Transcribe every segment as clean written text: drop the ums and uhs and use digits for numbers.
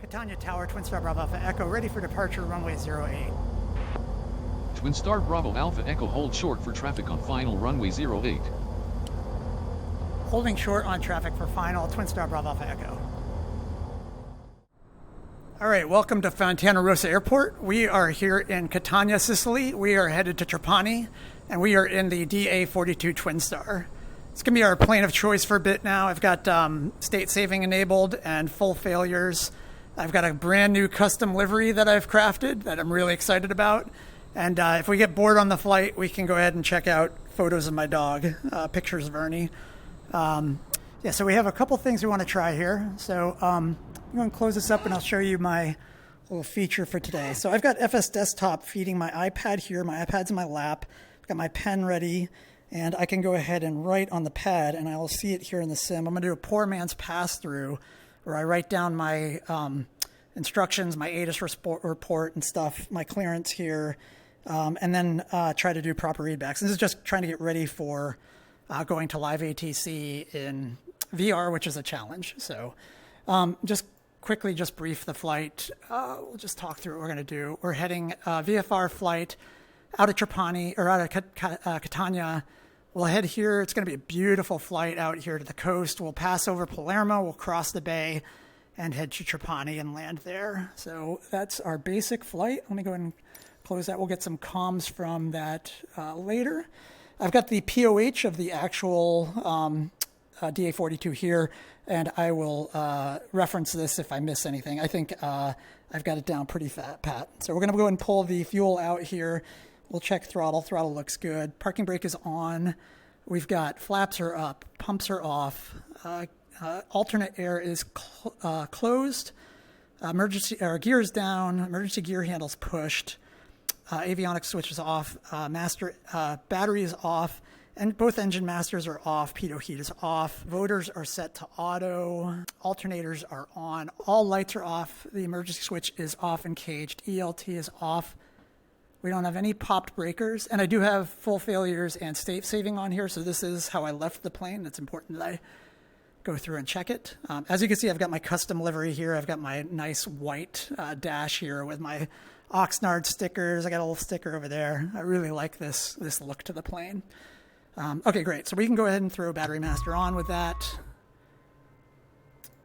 Catania Tower, Twinstar Bravo Alpha Echo, ready for departure, runway 08. Twinstar Bravo Alpha Echo, hold short for traffic on final runway 08. Holding short on traffic for final, Twinstar Bravo Alpha Echo. All right, welcome to Fontana Rossa Airport. We are here in Catania, Sicily. We are headed to Trapani, and we are in the DA-42 Twinstar. It's going to be our plane of choice for a bit now. I've got state saving enabled and full failures. I've got a brand new custom livery that I've crafted that I'm really excited about. And if we get bored on the flight, we can go ahead and check out photos of my dog, pictures of Ernie. Yeah, so we have a couple things we want to try here. So I'm going to close this up and I'll show you my little feature for today. So I've got FS Desktop feeding my iPad here. My iPad's in my lap. I've got my pen ready. And I can go ahead and write on the pad, and I will see it here in the sim. I'm going to do a poor man's pass-through, where I write down my instructions, my ATIS report and stuff, my clearance here, and then try to do proper readbacks. This is just trying to get ready for going to live ATC in VR, which is a challenge. So just quickly just brief the flight. We'll just talk through what we're going to do. We're heading VFR flight out of Trapani, or out of Catania. We'll head here. It's going to be a beautiful flight out here to the coast. We'll pass over Palermo. We'll cross the bay and head to Trapani and land there. So that's our basic flight. Let me go ahead and close that. We'll get some comms from that later. I've got the POH of the actual DA-42 here, and I will reference this if I miss anything. I think I've got it down pretty pat. So we're going to go ahead and pull the fuel out here. We'll check throttle. Throttle looks good. Parking brake is on. We've got flaps are up. Pumps are off. Alternate air is closed. Emergency gear is down. Emergency gear handle's pushed. Avionics switch is off. Master battery is off. And both engine masters are off. Pitot heat is off. Votors are set to auto. Alternators are on. All lights are off. The emergency switch is off and caged. ELT is off. We don't have any popped breakers, and I do have full failures and state saving on here, so this is how I left the plane. It's important that I go through and check it. As you can see, I've got my custom livery here. I've got my nice white dash here with my Oxnard stickers. I got a little sticker over there. I really like this look to the plane. Okay, great. So we can go ahead and throw Battery Master on with that.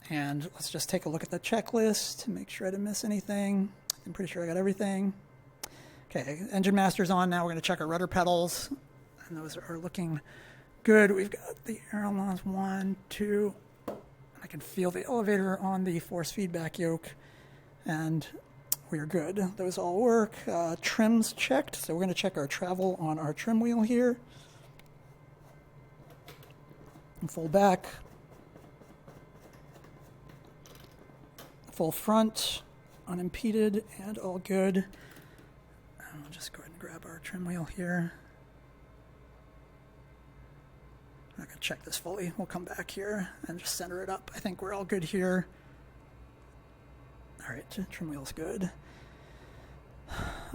And let's just take a look at the checklist to make sure I didn't miss anything. I'm pretty sure I got everything. Okay, engine master's on now. We're going to check our rudder pedals, and those are looking good. We've got the ailerons 1, 2. I can feel the elevator on the force feedback yoke, and we are good. Those all work. Trim's checked, so we're going to check our travel on our trim wheel here. And full back. Full front, unimpeded, and all good. I'll just go ahead and grab our trim wheel here. I'm not going to check this fully. We'll come back here and just center it up. I think we're all good here. All right, trim wheel's good.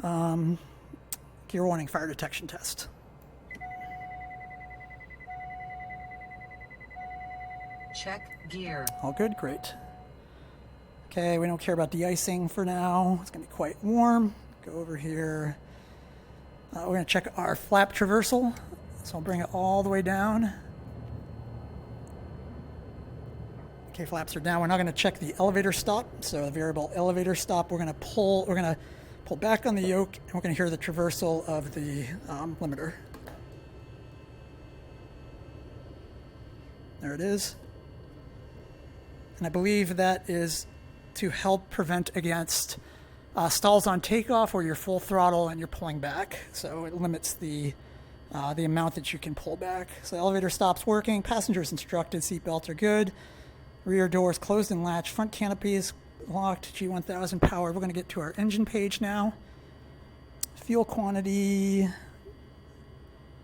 Gear warning, fire detection test. Check gear. All good, great. Okay, we don't care about de-icing for now. It's going to be quite warm. Go over here. We're going to check our flap traversal. So I'll bring it all the way down. Okay, flaps are down. We're now going to check the elevator stop. So the variable elevator stop, we're going to pull back on the yoke, and we're going to hear the traversal of the limiter. There it is. And I believe that is to help prevent against stalls on takeoff where you're full throttle and you're pulling back. So it limits the amount that you can pull back. So the elevator stops working. Passengers instructed. Seatbelts are good. Rear doors closed and latched. Front canopy is locked. G1000 power. We're going to get to our engine page now. Fuel quantity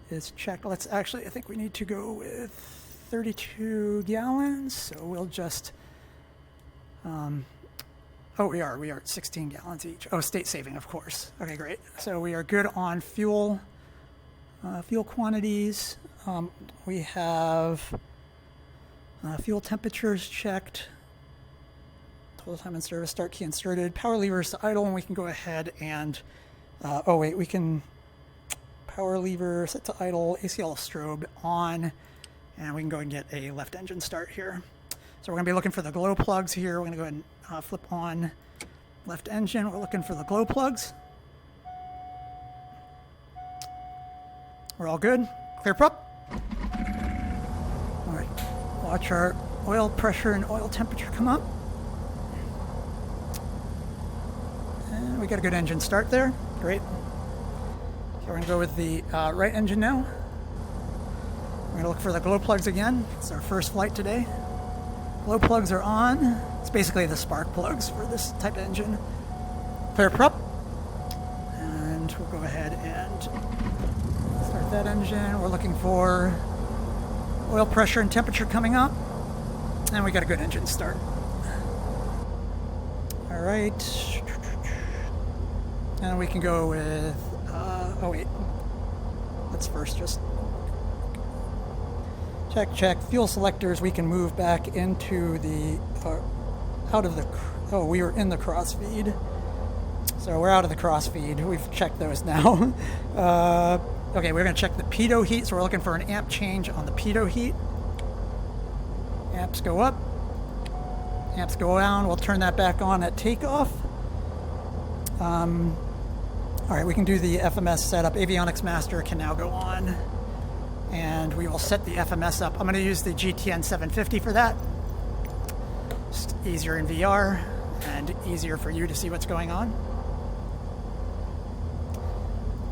is checked. I think we need to go with 32 gallons. So we'll just... we are at 16 gallons each. Oh, state saving, of course. Okay, great. So we are good on fuel quantities. We have fuel temperatures checked. full time in service, start key inserted, power levers to idle, and we can go ahead and, oh wait, we can power lever set to idle, ACL strobe on, and we can go and get a left engine start here. So we're going to be looking for the glow plugs here. We're going to go ahead and flip on left engine. We're looking for the glow plugs. We're all good. Clear prop. All right. Watch our oil pressure and oil temperature come up. And we got a good engine start there. Great. Okay, we're going to go with the right engine now. We're going to look for the glow plugs again. It's our first flight today. Glow plugs are on. It's basically the spark plugs for this type of engine. Clear prop. And we'll go ahead and start that engine. We're looking for oil pressure and temperature coming up. And we got a good engine start. All right. And we can go with, oh wait. Let's first just check. Fuel selectors, we can move back into the, out of the, oh, we were in the crossfeed. So we're out of the crossfeed. We've checked those now. Okay, we're going to check the pitot heat. So we're looking for an amp change on the pitot heat. Amps go up. Amps go down. We'll turn that back on at takeoff. All right, we can do the FMS setup. Avionics Master can now go on. And we will set the FMS up. I'm going to use the GTN 750 for that. Just easier in VR and easier for you to see what's going on.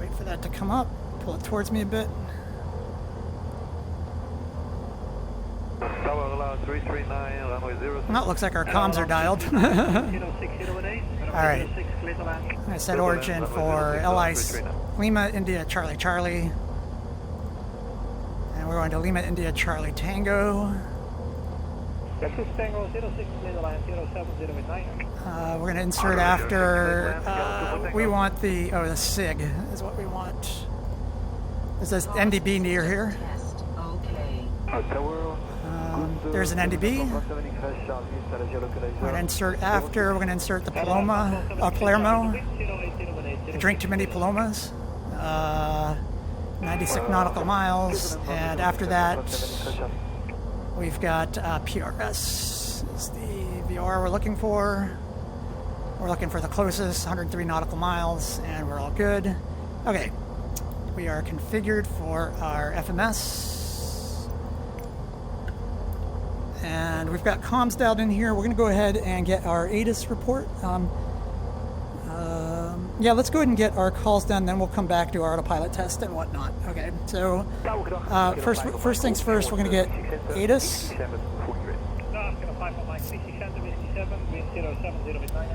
Wait for that to come up. Pull it towards me a bit. Well, it looks like our comms are dialed. All right. I set origin for LICC Lima India Charlie Charlie. And we're going to Lima India Charlie Tango. We're going to insert after, we want the, the SIG is what we want. Is this NDB near here? There's an NDB. We're going to insert after, we're going to insert the Palermo. I drink too many Palomas. 96 nautical miles, and after that, we've got PRS is the VR we're looking for. We're looking for the closest, 103 nautical miles, and we're all good. Okay, we are configured for our FMS, and we've got comms dialed in here. We're going to go ahead and get our ATIS report. Yeah, let's go ahead and get our calls done, then we'll come back to our autopilot test and whatnot. Okay, so first things first, we're going to get ATIS.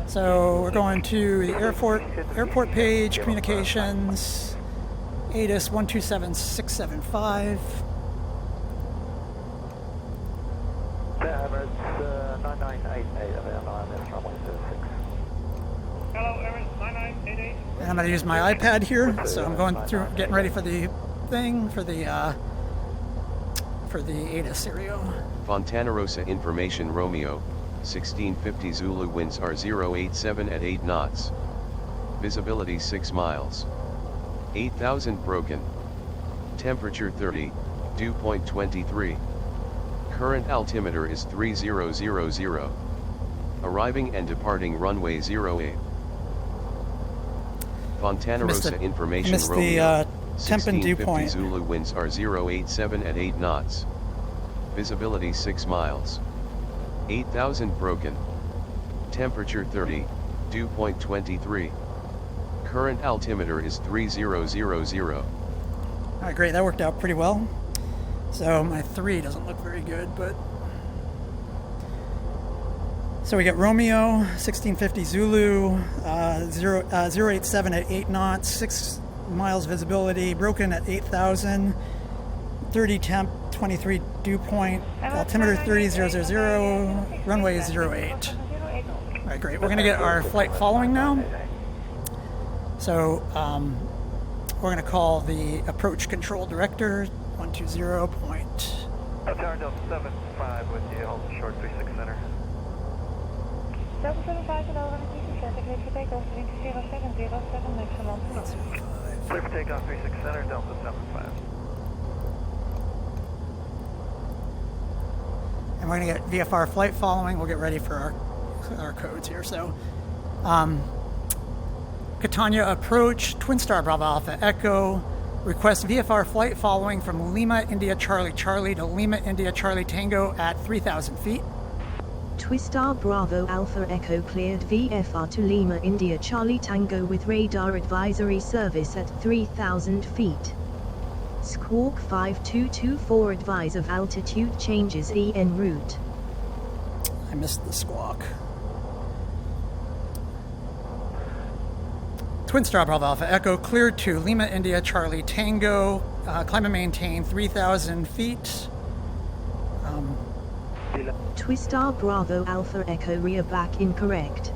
So we're going to the airport page, communications, ATIS 127675. And I'm going to use my iPad here, so I'm going through, getting ready for the thing, for the ATIS stereo. Fontanarossa Information Romeo, 1650 Zulu, winds are 087 at 8 knots. Visibility 6 miles. 8,000 broken. Temperature 30, dew point 23. Current altimeter is 3000. Arriving and departing runway 08. Fontanarossa Information Romeo, temp and dew 1650 point. Zulu, winds are 087 at 8 knots. Visibility 6 miles. 8,000 broken. Temperature 30, dew point 23. Current altimeter is 3000. All right, great. That worked out pretty well. So my 3 doesn't look very good, but... So we got Romeo, 1650 Zulu, 087 at 8 knots, 6 miles visibility, broken at 8,000, 30 temp, 23 dew point, altimeter 3000, runway is 08. All right, great. We're going to get our flight following now. So we're going to call the approach control director, 120 point. Turned up 75 with you, hold short 36 center. 775 and over, descent, clear for takeoff, wind 0707, maximum. Clear for takeoff, 36 center, Delta 75. And we're going to get VFR Flight Following. We'll get ready for our codes here. So, Catania approach, Twinstar Bravo Alpha Echo. Request VFR Flight Following from Lima India Charlie Charlie to Lima India Charlie Tango at 3,000 feet. Twinstar Bravo Alpha Echo cleared VFR to Lima India Charlie Tango with radar advisory service at 3,000 feet. Squawk 5224 advise of altitude changes en route. I missed the squawk. Twinstar Bravo Alpha Echo cleared to Lima India Charlie Tango. Climb and maintain 3,000 feet. Twinstar Bravo Alpha Echo rear back incorrect.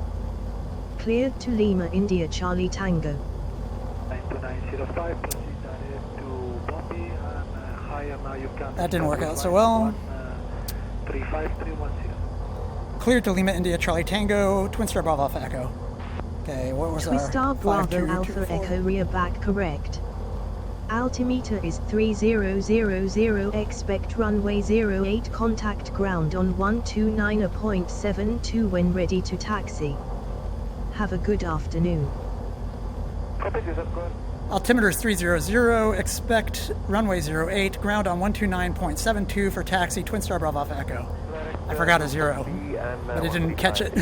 Cleared to Lima India Charlie Tango. 92905, proceed to Bombay and higher now you can. That didn't work out so well. 35310. Cleared to Lima India Charlie Tango. Twinstar Bravo Alpha Echo. Okay, what was Twinstar our Bravo Alpha Echo rear back correct. Altimeter is 3000, expect runway 08 contact ground on 129.72 when ready to taxi. Have a good afternoon. Altimeter is 300, expect runway 08, ground on 129.72 for taxi, Twinstar Bravo Alpha Echo. I forgot a 0, but I didn't catch it.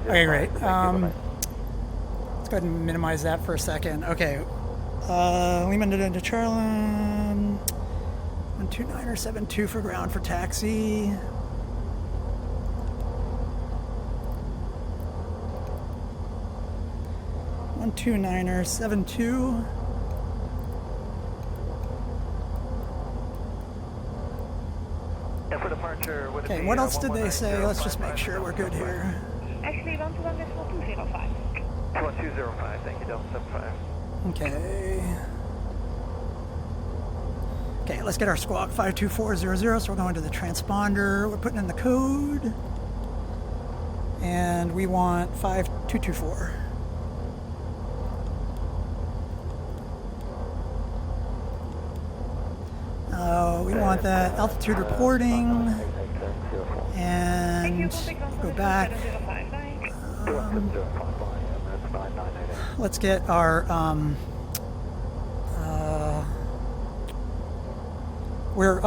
Okay, great. Let's go ahead and minimize that for a second. Okay. Lima to Charlie. 129.72 for ground for taxi. $129.72. Okay, what else did they say? Let's just make sure we're good here. Actually, 121.205. 1205, thank you, Delta 75. Okay. Okay, let's get our squawk 52400. So we're going to the transponder. We're putting in the code. And we want 5224. We want that altitude reporting. And go back. Let's get our we're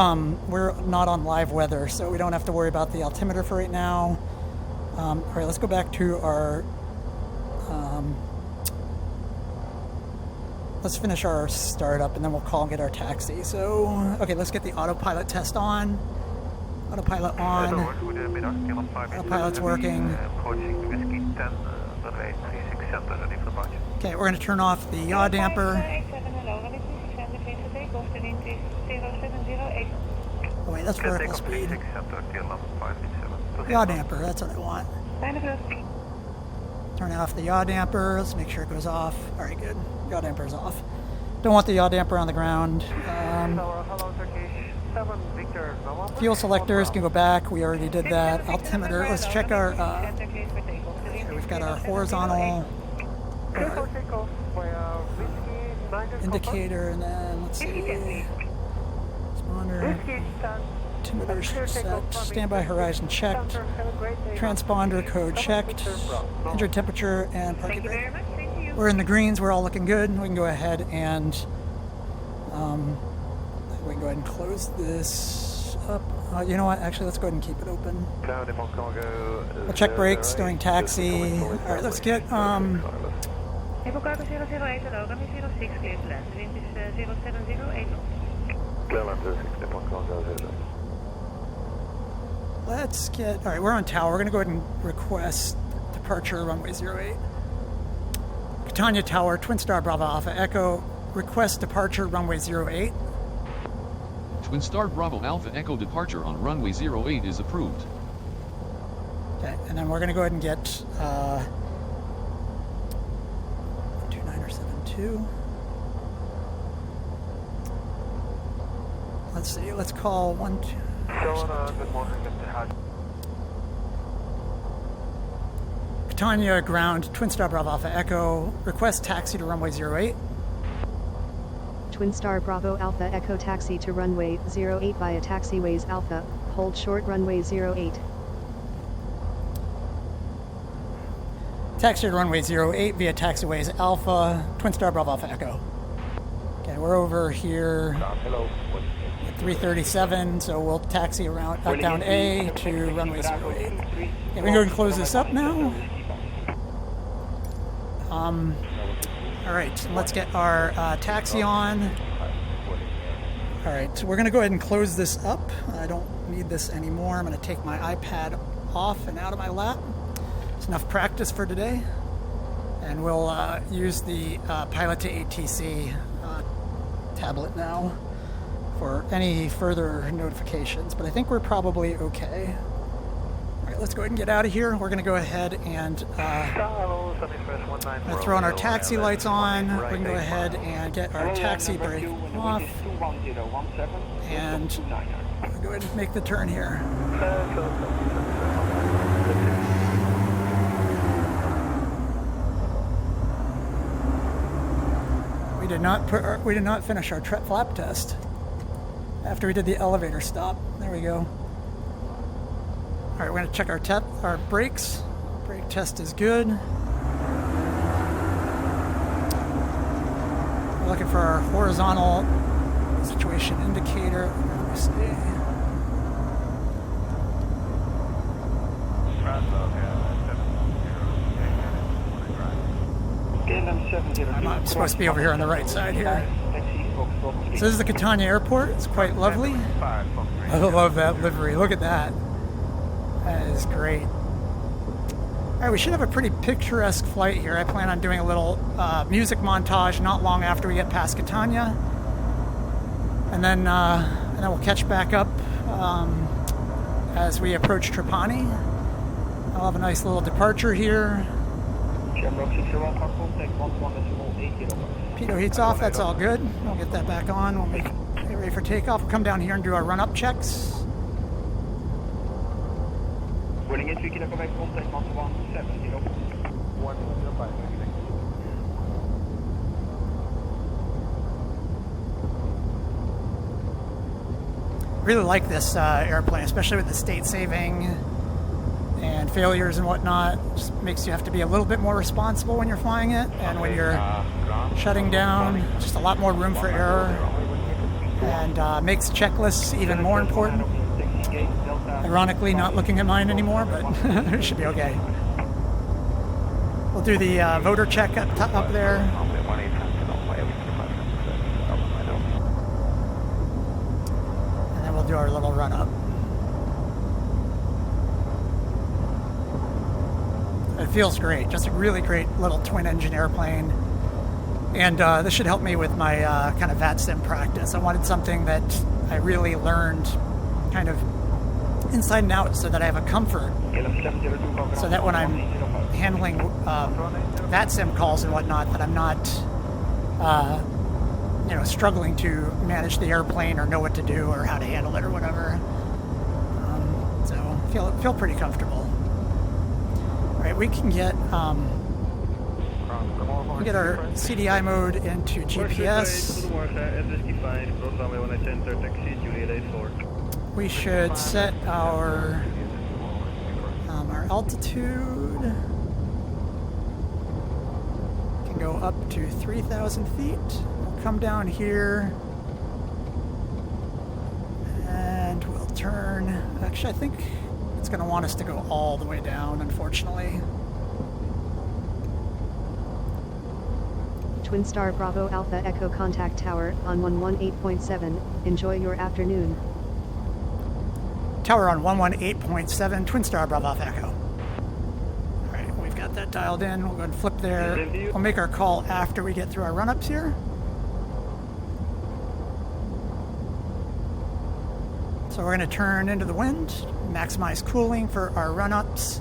not on live weather, so we don't have to worry about the altimeter for right now. All right, let's go back to our let's finish our startup and then we'll call and get our taxi. So okay, let's get the autopilot test on. Autopilot on. Autopilot's working. Okay, we're going to turn off the yaw damper. Oh wait, that's vertical speed. Yaw damper, that's what I want. Turn off the yaw damper. Let's make sure it goes off. All right, good. Yaw damper's off. Don't want the yaw damper on the ground. Fuel selectors can go back. We already did that. Altimeter. Let's check our. We've got our horizontal indicator, and then let's see. Responder. Altimeter set. Standby horizon checked. Transponder code checked. Engine temperature and parking brake. We're in the greens. We're all looking good. We can go ahead and we can go ahead and close this up. You know what? Actually, let's go ahead and keep it open. We'll check brakes, doing taxi. All right, let's get Let's get. All right, we're on tower. We're going to go ahead and request departure runway 08. Catania Tower, Twinstar Bravo Alpha Echo. Request departure runway 08. Twinstar Bravo Alpha Echo departure on runway 08 is approved. Okay, and then we're going to go ahead and get 129.72. Let's see, let's call 12. Good morning, Mr. Hodge. Catania ground, Twinstar Bravo Alpha Echo, request taxi to runway 08. Twinstar Bravo Alpha Echo taxi to runway 08 via taxiways Alpha, hold short runway 08. Taxi to runway 08 via taxiways Alpha, Twinstar Bravo Alpha Echo. Okay, we're over here at 337, so we'll taxi around down A to runway 08. Okay, we can go and close this up now. All right, let's get our taxi on. All right, so we're going to go ahead and close this up. I don't need this anymore. I'm going to take my iPad off and out of my lap. It's enough practice for today. And we'll use the Pilot2ATC tablet now for any further notifications. But I think we're probably okay. All right, let's go ahead and get out of here. We're going to go ahead and throw on our taxi lights on. We can go ahead and get our taxi brake off. And we'll go ahead and make the turn here. We did not finish our flap test after we did the elevator stop. There we go. All right, we're going to check our brakes. Brake test is good. We're looking for our horizontal situation indicator. Let me see. I'm supposed to be over here on the right side here. So this is the Catania airport. It's quite lovely. I love that livery. Look at that. That is great. All right, we should have a pretty picturesque flight here. I plan on doing a little music montage not long after we get past Catania. And then we'll catch back up as we approach Trapani. I'll have a nice little departure here. Pitot heat's off, that's all good. We'll get that back on. We'll get ready for takeoff. We'll come down here and do our run-up checks. Really like this airplane, especially with the state saving and failures and whatnot. Just makes you have to be a little bit more responsible when you're flying it, and when you're shutting down, just a lot more room for error, and makes checklists even more important. Ironically, not looking at mine anymore, but it should be okay. We'll do the voter check up there. And then we'll do our little run up. It feels great, just a really great little twin engine airplane. And this should help me with my kind of VATSIM practice. I wanted something that I really learned kind of inside and out so that I have a comfort. So that when I'm handling VATSIM calls and whatnot, that I'm not struggling to manage the airplane or know what to do or how to handle it or whatever. So feel pretty comfortable. All right, we can get our CDI mode into GPS. We should set our altitude. Can go up to 3,000 feet. We'll come down here and we'll turn. Actually, I think it's going to want us to go all the way down, unfortunately. Twinstar Bravo Alpha Echo contact tower on 118.7. Enjoy your afternoon. Tower on 118.7, Twinstar Bravo Alpha Echo. All right, we've got that dialed in. We'll go ahead and flip there. We'll make our call after we get through our run-ups here. So we're going to turn into the wind, maximize cooling for our run-ups.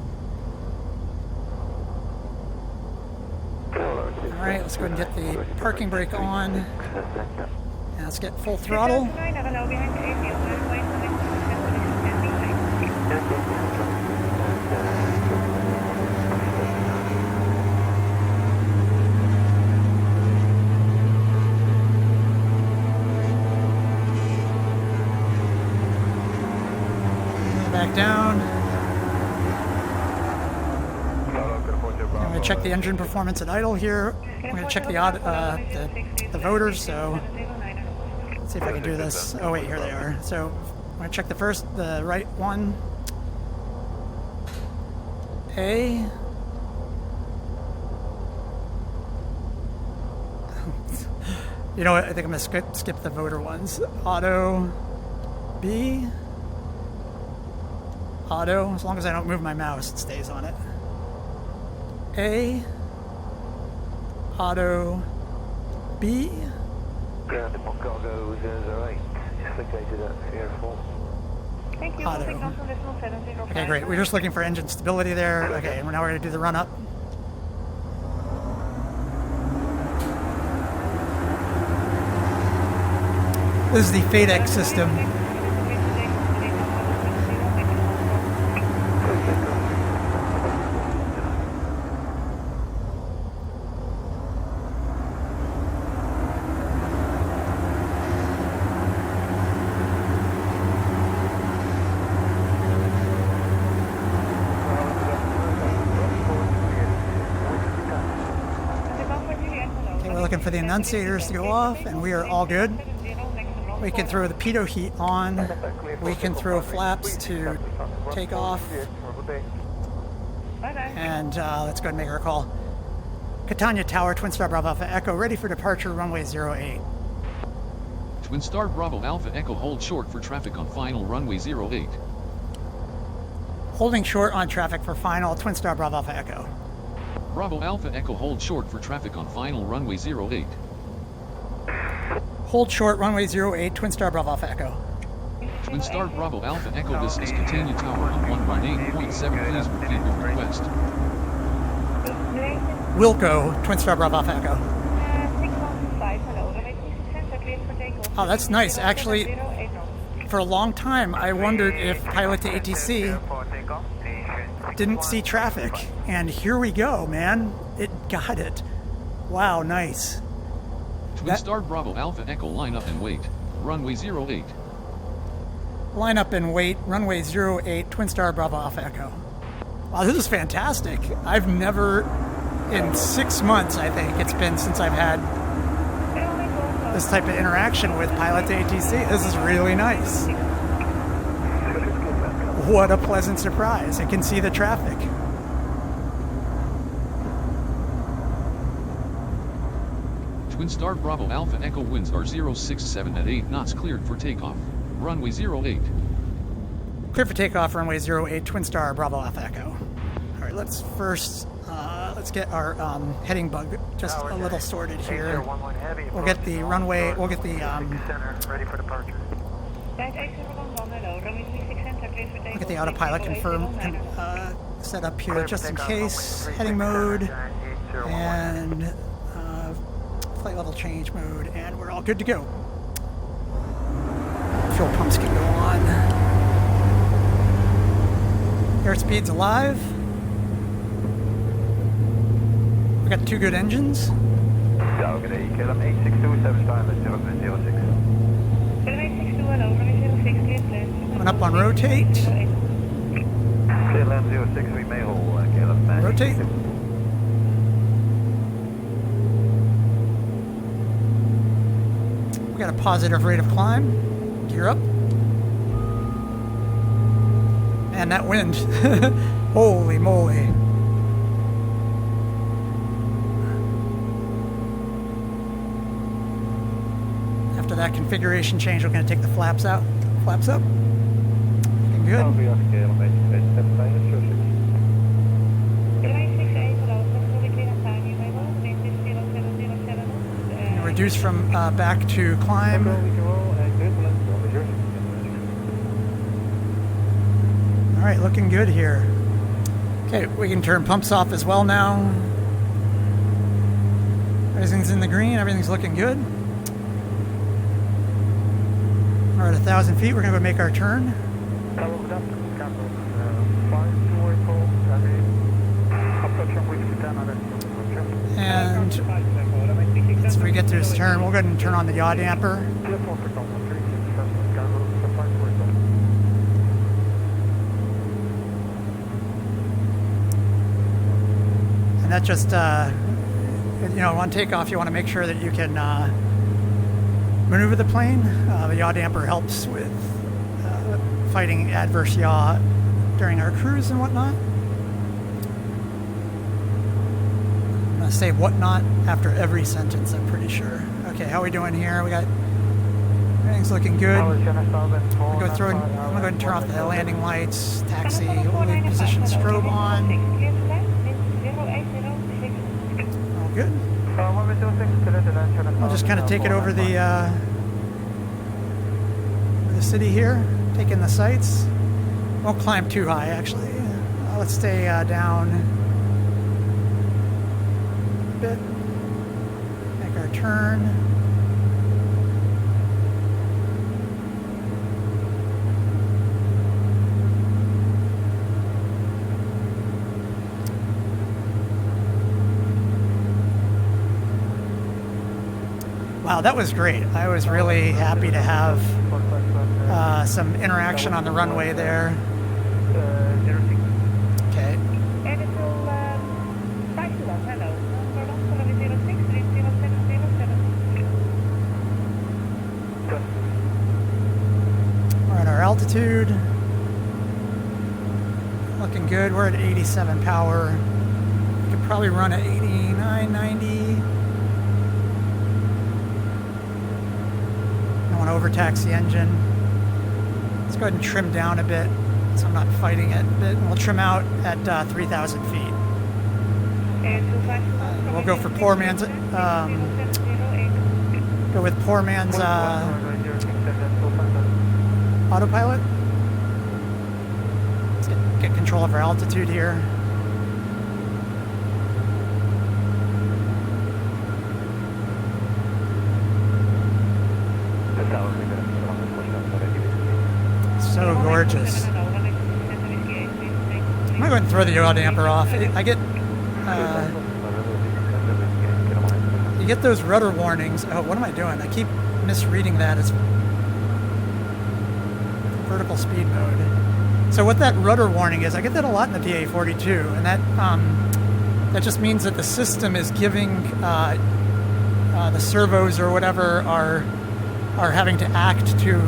All right, let's go ahead and get the parking brake on. And let's get full throttle. back down. I'm going to check the engine performance at idle here. I'm going to check the voters, so let's see if I can do this. Oh wait, here they are. So I'm going to check the right one. A. You know what, I think I'm going to skip the voter ones. Auto, B. Auto, as long as I don't move my mouse, it stays on it. A, auto, B. Ground upon cargo 008, just located at airport. Thank you. Auto. Okay, great. We're just looking for engine stability there. Okay, and now we're going to do the run up. This is the FADEX system. For the annunciators to go off, and we are all good. We can throw the pitot heat on. We can throw flaps to take off. And let's go ahead and make our call. Catania Tower, Twinstar Bravo Alpha Echo, ready for departure, runway 08. Twinstar Bravo Alpha Echo, hold short for traffic on final runway 08. Holding short on traffic for final, Twinstar Bravo Alpha Echo. Bravo Alpha Echo, hold short for traffic on final runway 08. Hold short, runway 08, Twinstar Bravo Alpha Echo. Twinstar Bravo Alpha Echo, this is Catania Tower on 118.7, please repeat your request. Wilco, Twinstar Bravo Alpha Echo. Oh, that's nice. Actually, for a long time, I wondered if Pilot2ATC didn't see traffic, and here we go, man. It got it. Wow, nice. Twinstar Bravo Alpha Echo, line up and wait. Runway 08. Line up and wait. Runway 08, Twinstar Bravo Alpha Echo. Wow, this is fantastic. I've never, in 6 months, I think it's been since I've had this type of interaction with Pilot2ATC. This is really nice. What a pleasant surprise. I can see the traffic. Twinstar Bravo Alpha Echo, winds are 067 at 8 knots, cleared for takeoff. Runway 08. Clear for takeoff, runway 08, Twinstar Bravo Alpha Echo. All right, let's first, let's get our heading bug just a little sorted here. We'll get the runway, we'll get the, ready for departure. We'll get the autopilot set up here just in case. Heading mode and flight level change mode, and we're all good to go. Fuel pumps can go on. Airspeed's alive. We got 2 good engines. Good day, KLM 8627 time at 06. Coming up on rotate. KLM 06, we may hold KLM. Rotate. We got a positive rate of climb. Gear up. And that wind. Holy moly. After that configuration change, we're going to take the flaps out. Flaps up. Looking good. And reduce from back to climb. All right, looking good here. Okay, we can turn pumps off as well now. Everything's in the green, everything's looking good. We're at 1,000 feet, we're gonna go make our turn. And as we get to this turn, we'll go ahead and turn on the yaw damper. And that just, on takeoff, you want to make sure that you can maneuver the plane. The yaw damper helps with fighting adverse yaw during our cruise and whatnot. I'm going to say whatnot after every sentence, I'm pretty sure. Okay, how are we doing here? We got everything's looking good. I'm going to go ahead and turn off the landing lights, taxi, we'll leave position strobe on. All good. I'll just kind of take it over the city here, take in the sights. Won't climb too high, actually. Let's stay down a bit. Make our turn. Wow, that was great. I was really happy to have some interaction on the runway there. Okay. We're at our altitude. Looking good. We're at 87 power. We could probably run at 89, 90. Want to overtax the engine. Let's go ahead and trim down a bit so I'm not fighting it a bit. And we'll trim out at 3,000 feet. We'll go for poor man's, go with poor man's autopilot. Let's get control of our altitude here. So gorgeous. I'm gonna go ahead and throw the yaw damper off. I get you get those rudder warnings. Oh, what am I doing? I keep misreading that as vertical speed mode. So what that rudder warning is, I get that a lot in the DA-42, and that just means that the system is giving the servos or whatever are having to act to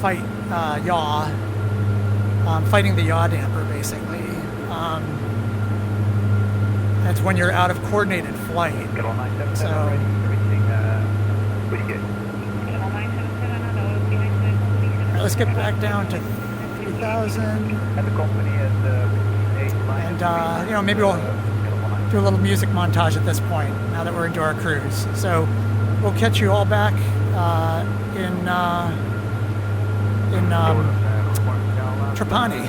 fight yaw, fighting the yaw damper, basically. That's when you're out of coordinated flight. So, right, let's get back down to 3,000. And, maybe we'll do a little music montage at this point, now that we're into our cruise. So, we'll catch you all back in Trapani.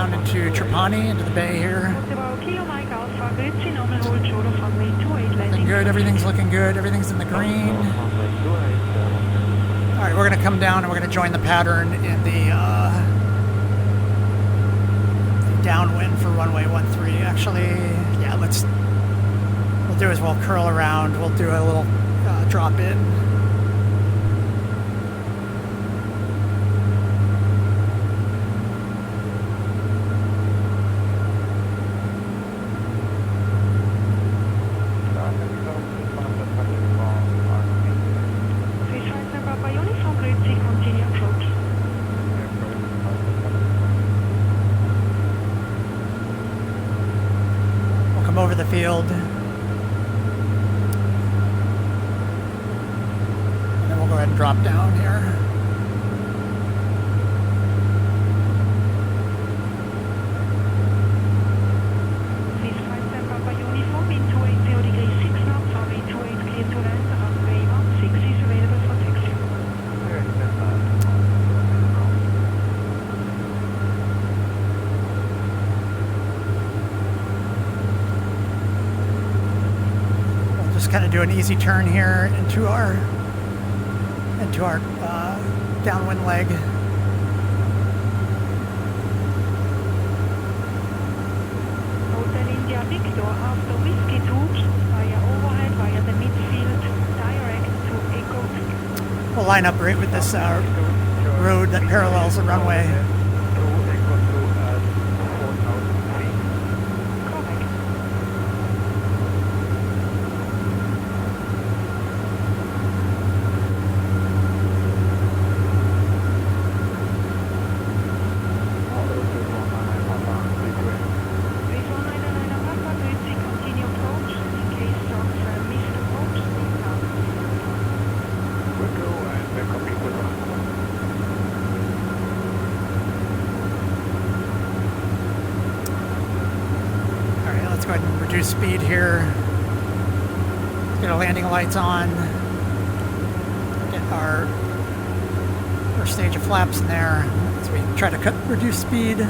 down into Trapani, into the bay here. Looking good, everything's looking good, everything's in the green. Alright, we're going to come down and we're going to join the pattern in the downwind for runway 13. Actually, yeah, we'll do is we'll curl around, we'll do a little drop in. Over the field. And then we'll go ahead and drop down here. Please flight stand Papa Uniform in 280 degrees 6 knots, runway 28 clear to land, runway 16 is available for taxi. Kind of do an easy turn here into our downwind leg. Hotel India Victor after Whiskey 2 via overhead via the midfield direct to Echo. We'll line up right with this road that parallels the runway. Reduce speed here. Get our landing lights on. Get our first stage of flaps in there as we try to reduce speed. The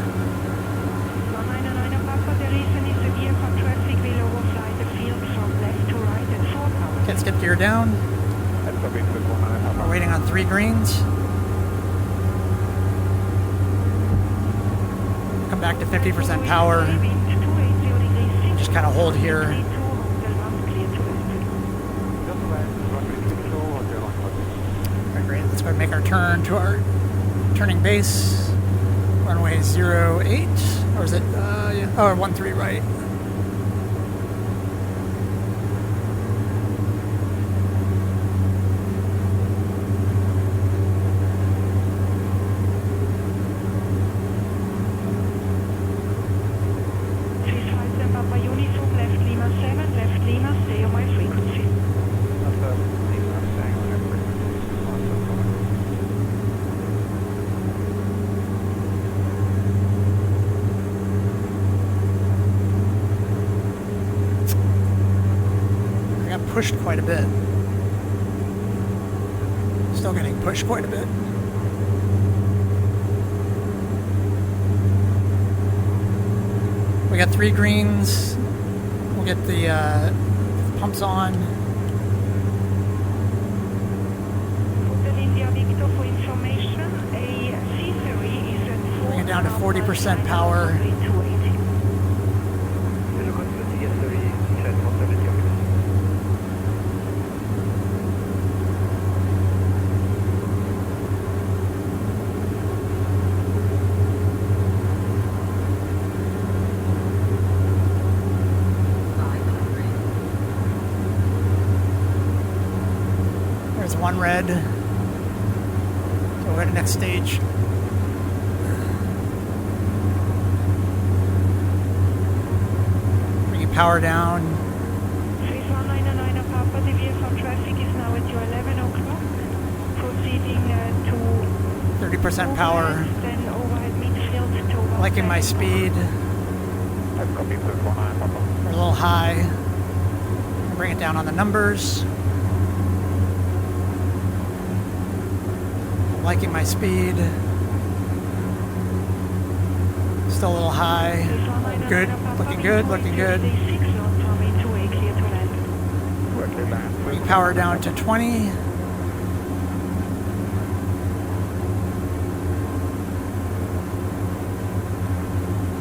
reason is the VFR traffic will overfly the field from left to right at 4,000. Let's get gear down. We're waiting on 3 greens. Come back to 50% power. Just kind of hold here. Alright, great. Let's go ahead and make our turn to our turning base. Runway 08, or is it? Yeah. Oh, 13 right. Pushed quite a bit. Still getting pushed quite a bit. We got 3 greens. We'll get the pumps on. Bring it down to 40% power. One red. So we're at the next stage. Bringing power down. 3199 Papa, the VFR traffic is now at your 11 o'clock. Proceeding to 30% power. Then overhead midfield to Liking my speed. We're a little high. Bring it down on the numbers. Liking my speed. still a little high. Good, looking good, looking good. Bring power down to 20.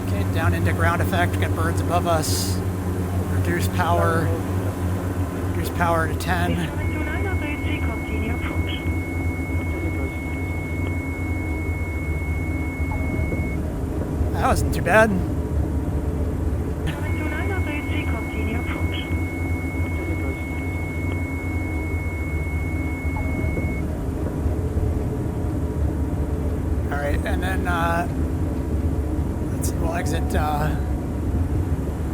Okay, down into ground effect. Got birds above us. Reduce power. Reduce power to 10. That wasn't too bad. All right, and then let's see. We'll exit. I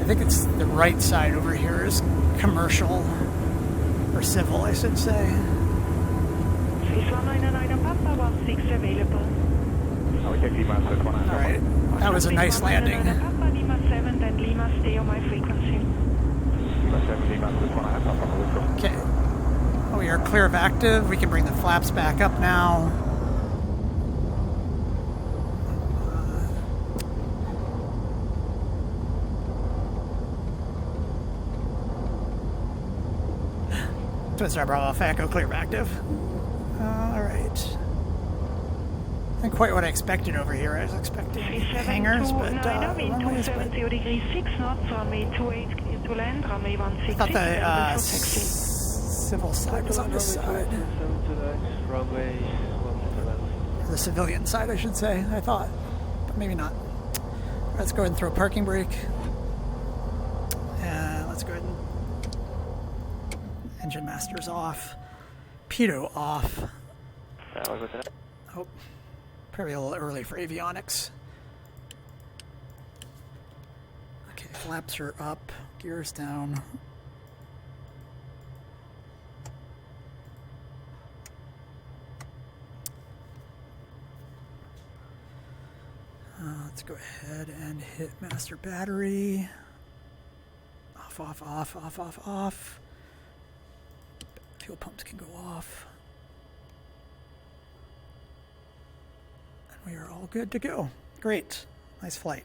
think it's the right side over here is commercial or civil, I should say. All right, that was a nice landing. Okay, we are clear of active. We can bring the flaps back up now. Twinstar Bravo Alpha Echo clear of active. All right. Not quite what I expected over here. I was expecting hangars, but runways. But I thought the civil side was on this side. Or the civilian side, I should say. I thought, but maybe not. Let's go ahead and throw a parking brake. And let's go ahead and engine master's off. Pitot off. Oh. Probably a little early for avionics. Okay, flaps are up, gears down. Let's go ahead and hit master battery. Off, off, off, off, off, off. Fuel pumps can go off. We are all good to go. Great. Nice flight.